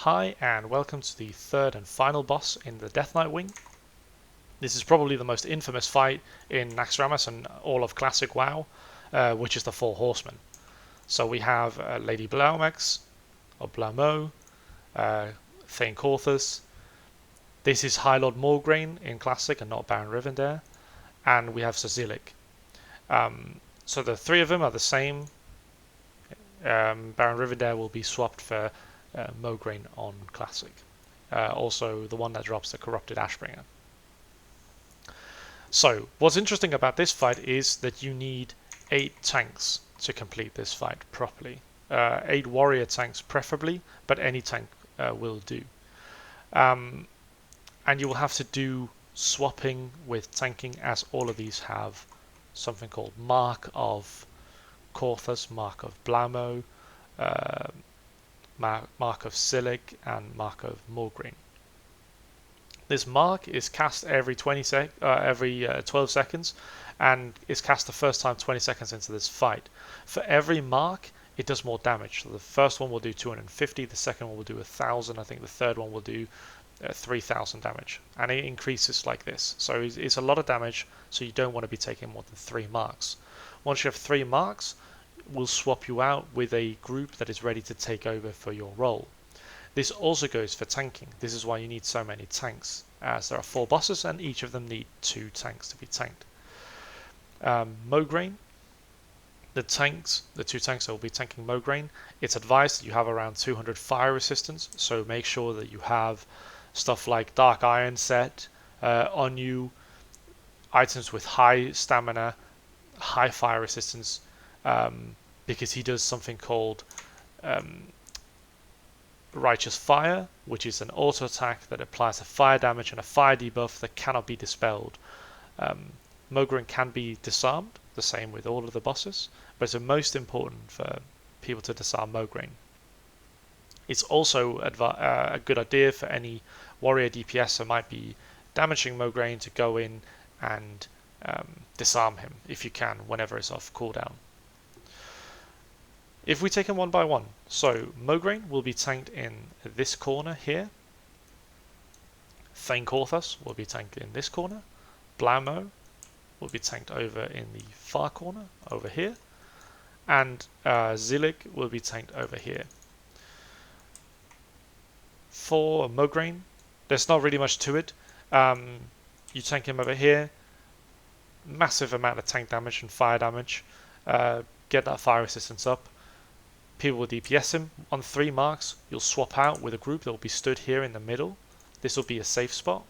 Hi and welcome to the third and final boss in the Death Knight wing. This is probably the most infamous fight in Naxxramas and all of Classic WoW, which is the four Horsemen. So we have Lady Blaumax, or Blamo, Thane Corthus. This is High Lord Morgraine in Classic and not Baron Rivendare. And we have Zilic. So the three of them are the same. Baron Rivendare will be swapped for Morgraine on Classic. Also the one that drops the Corrupted Ashbringer. So what's interesting about this fight is that you need 8 tanks to complete this fight properly. 8 warrior tanks preferably, but any tank will do. And you will have to do swapping with tanking, as all of these have something called Mark of Corthus, Mark of Blamo, Mark of Zilic, and Mark of Morgraine. This mark is cast every 12 seconds, and is cast the first time 20 seconds into this fight. For every mark, it does more damage. So the first one will do 250, the second one will do 1,000, I think the third one will do 3,000 damage, and it increases like this. So it's a lot of damage, so you don't want to be taking more than 3 marks. Once you have 3 marks, we'll swap you out with a group that is ready to take over for your role. This also goes for tanking. This is why you need so many tanks, as there are 4 bosses and each of them need 2 tanks to be tanked. Morgraine, the 2 tanks that will be tanking Morgraine, it's advised that you have around 200 fire resistance, so make sure that you have stuff like Dark Iron set on you, items with high stamina, high fire resistance, because he does something called Righteous Fire, which is an auto attack that applies a fire damage and a fire debuff that cannot be dispelled. Morgraine can be disarmed, the same with all of the bosses, but it's most important for people to disarm Morgraine. It's also a good idea for any warrior DPS that might be damaging Morgraine to go in and disarm him if you can, whenever it's off cooldown. If we take them one by one, so Morgraine will be tanked in this corner here. Thane Corthus will be tanked in this corner. Blamo will be tanked over in the far corner, over here. And Zilic will be tanked over here. For Morgraine, there's not really much to it. You tank him over here. Massive amount of tank damage and fire damage. Get that fire resistance up. People will DPS him. On 3 marks, you'll swap out with a group that will be stood here in the middle. This will be a safe spot.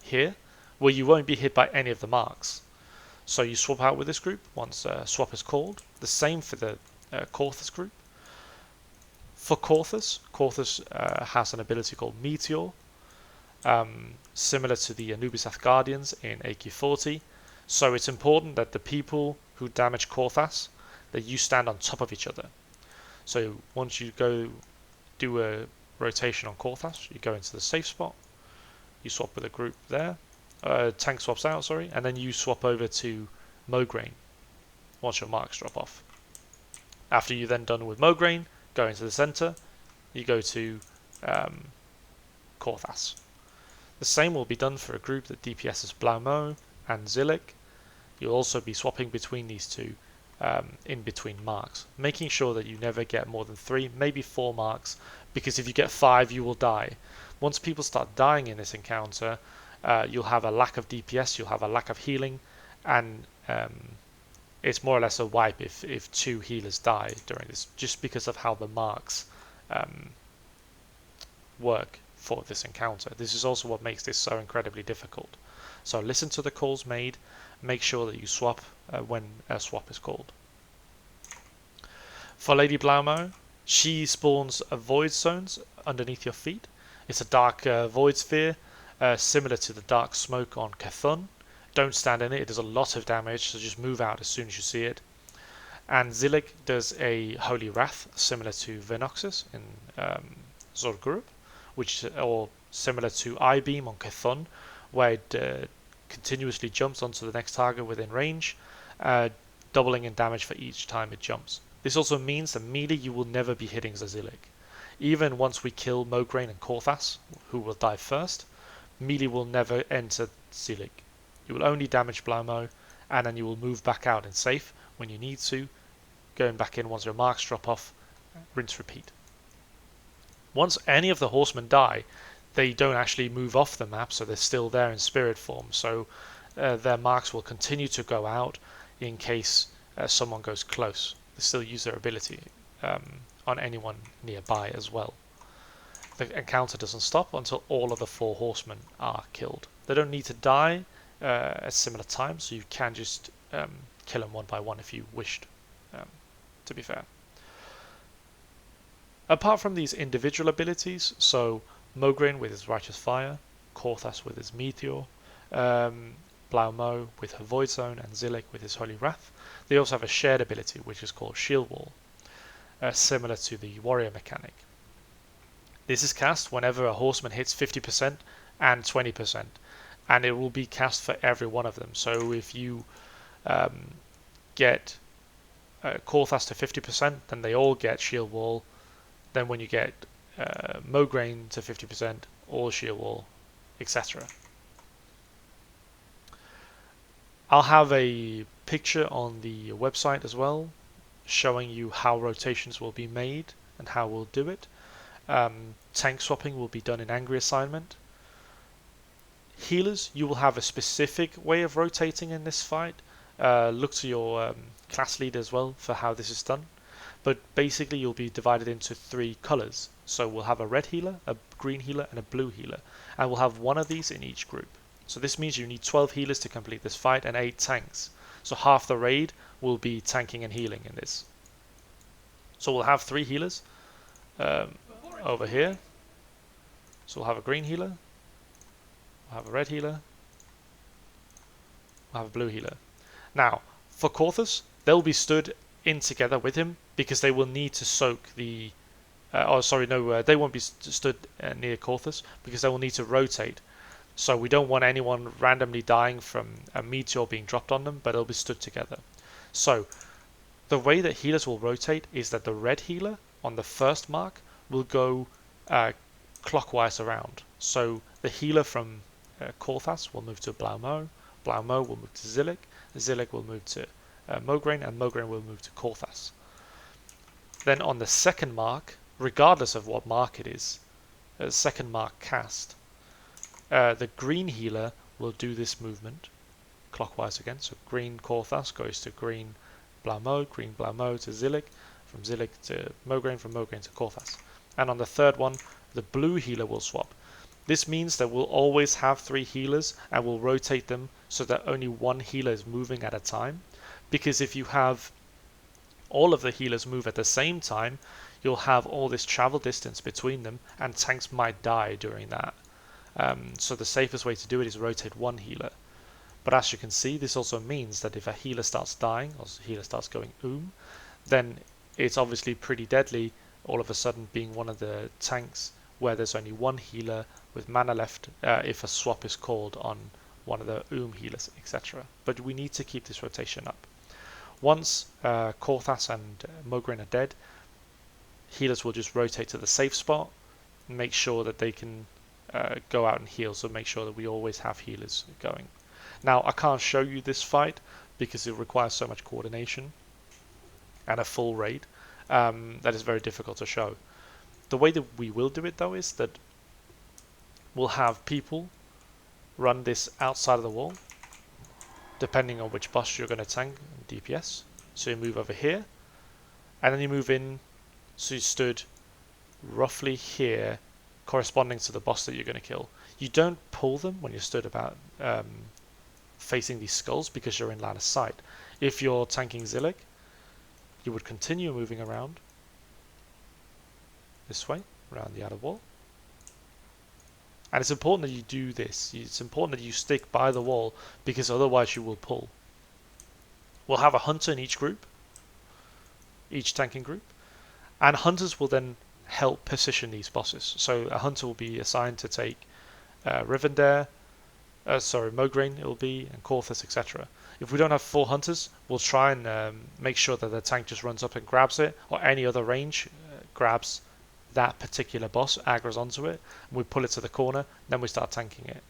Here, where you won't be hit by any of the marks. So you swap out with this group once swap is called. The same for the Corthus group. For Corthus has an ability called Meteor, similar to the Anubisath Guardians in AQ40. So it's important that the people who damage Corthus, that you stand on top of each other. So once you go do a rotation on Corthus, you go into the safe spot, you swap with a group there, tank swaps out, sorry, and then you swap over to Morgraine once your marks drop off. After you're then done with Morgraine, go into the center, you go to Corthus. The same will be done for a group that DPSs Blamo and Zilic. You'll also be swapping between these two in between marks, making sure that you never get more than 3, maybe 4 marks, because if you get 5 you will die. Once people start dying in this encounter, you'll have a lack of DPS, you'll have a lack of healing, and it's more or less a wipe if 2 healers die during this, just because of how the marks work for this encounter. This is also what makes this so incredibly difficult. So listen to the calls made, make sure that you swap when a swap is called. For Lady Blamo, she spawns void zones underneath your feet. It's a dark void sphere, similar to the dark smoke on Cthulhu. Don't stand in it, it does a lot of damage, so just move out as soon as you see it. And Zilic does a Holy Wrath, similar to Venoxus in Zorgurub, or similar to I-Beam on Cthulhu, where it continuously jumps onto the next target within range, doubling in damage for each time it jumps. This also means that melee you will never be hitting Zazilic. Even once we kill Mograine and Korthas, who will die first, melee will never enter Zilic. You will only damage Blaumo, and then you will move back out and safe when you need to, going back in once your marks drop off, rinse repeat. Once any of the horsemen die, they don't actually move off the map, so they're still there in spirit form, so their marks will continue to go out in case someone goes close. They still use their ability on anyone nearby as well. The encounter doesn't stop until all of the 4 horsemen are killed. They don't need to die at similar times, so you can just kill them one by one if you wished, to be fair. Apart from these individual abilities, so Mograine with his Righteous Fire, Korthas with his Meteor, Blaumo with her Void Zone, and Zilic with his Holy Wrath, they also have a shared ability which is called Shield Wall, similar to the Warrior mechanic. This is cast whenever a horseman hits 50% and 20%, and it will be cast for every one of them. So if you get Korthas to 50%, then they all get Shield Wall. Then when you get Mograine to 50%, all Shield Wall, etc. I'll have a picture on the website as well, showing you how rotations will be made and how we'll do it. Tank swapping will be done in Angry Assignment. Healers, you will have a specific way of rotating in this fight. Look to your class leader as well for how this is done. But basically you'll be divided into 3 colors. So we'll have a red healer, a green healer, and a blue healer. And we'll have one of these in each group. So this means you need 12 healers to complete this fight and 8 tanks. So half the raid will be tanking and healing in this. So we'll have 3 healers over here. So we'll have a green healer, we'll have a red healer, we'll have a blue healer. Now, for Korthas, they'll be stood in together with him because they will need to soak the... they won't be stood near Korthas because they will need to rotate. So we don't want anyone randomly dying from a meteor being dropped on them, but they'll be stood together. So the way that healers will rotate is that the red healer on the first mark will go clockwise around. So the healer from Korthas will move to Blaumo, Blaumo will move to Zilic, Zilic will move to Mograine, and Mograine will move to Korthas. Then on the second mark, regardless of what mark it is, second mark cast, the green healer will do this movement clockwise again. So green Korthas goes to green Blaumo to Zilic, from Zilic to Mograine, from Mograine to Korthas. And on the third one, the blue healer will swap. This means that we'll always have 3 healers and we'll rotate them so that only one healer is moving at a time. Because if you have all of the healers move at the same time, you'll have all this travel distance between them and tanks might die during that. So the safest way to do it is rotate one healer. But as you can see, this also means that if a healer starts dying or a healer starts going then it's obviously pretty deadly all of a sudden being one of the tanks where there's only one healer with mana left if a swap is called on one of the healers, etc. But we need to keep this rotation up. Once Korthas and Mograine are dead, healers will just rotate to the safe spot and make sure that they can go out and heal, so make sure that we always have healers going. Now I can't show you this fight because it requires so much coordination and a full raid that is very difficult to show. The way that we will do it though is that we'll have people run this outside of the wall depending on which boss you're going to tank DPS. So you move over here and then you move in, so you stood roughly here corresponding to the boss that you're going to kill. You don't pull them when you're stood about facing these skulls because you're in line of sight. If you're tanking Zilic, you would continue moving around this way, around the outer wall. And it's important that you do this. It's important that you stick by the wall because otherwise you will pull. We'll have a hunter in each group, each tanking group, and hunters will then help position these bosses. So a hunter will be assigned to take Rivendare, sorry, Mograine it will be, and Corthus, etc. If we don't have full hunters, we'll try and make sure that the tank just runs up and grabs it, or any other range grabs that particular boss, aggro's onto it, and we pull it to the corner, then we start tanking it.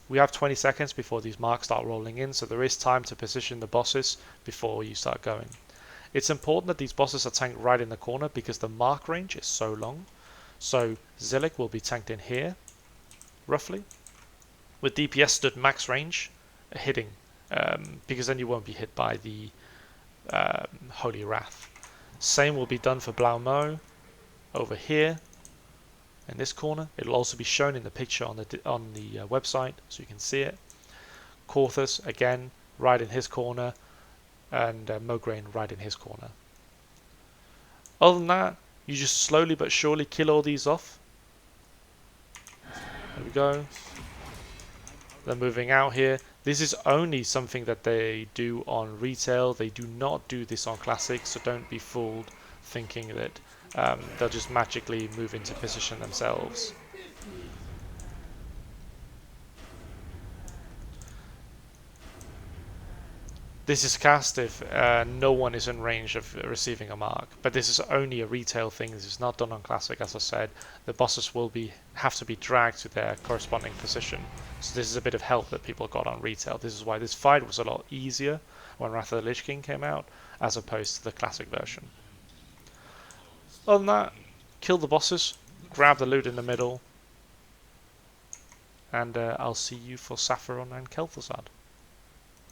We have 20 seconds before these marks start rolling in, so there is time to position the bosses before you start going. It's important that these bosses are tanked right in the corner because the mark range is so long. So Zillik will be tanked in here, roughly, with DPS stood max range, hitting, because then you won't be hit by the Holy Wrath. Same will be done for Blaumo over here in this corner. It'll also be shown in the picture on the website, so you can see it. Corthus again right in his corner, and Mograine right in his corner. Other than that, you just slowly but surely kill all these off. There we go. They're moving out here. This is only something that they do on retail. They do not do this on classic, so don't be fooled thinking that they'll just magically move into position themselves. This is cast if no one is in range of receiving a mark, but this is only a retail thing. This is not done on classic, as I said. The bosses will have to be dragged to their corresponding position. So this is a bit of help that people got on retail. This is why this fight was a lot easier when Wrath of the Lich King came out, as opposed to the classic version. Other than that, kill the bosses, grab the loot in the middle, and I'll see you for Sapphiron and Kel'Thuzad.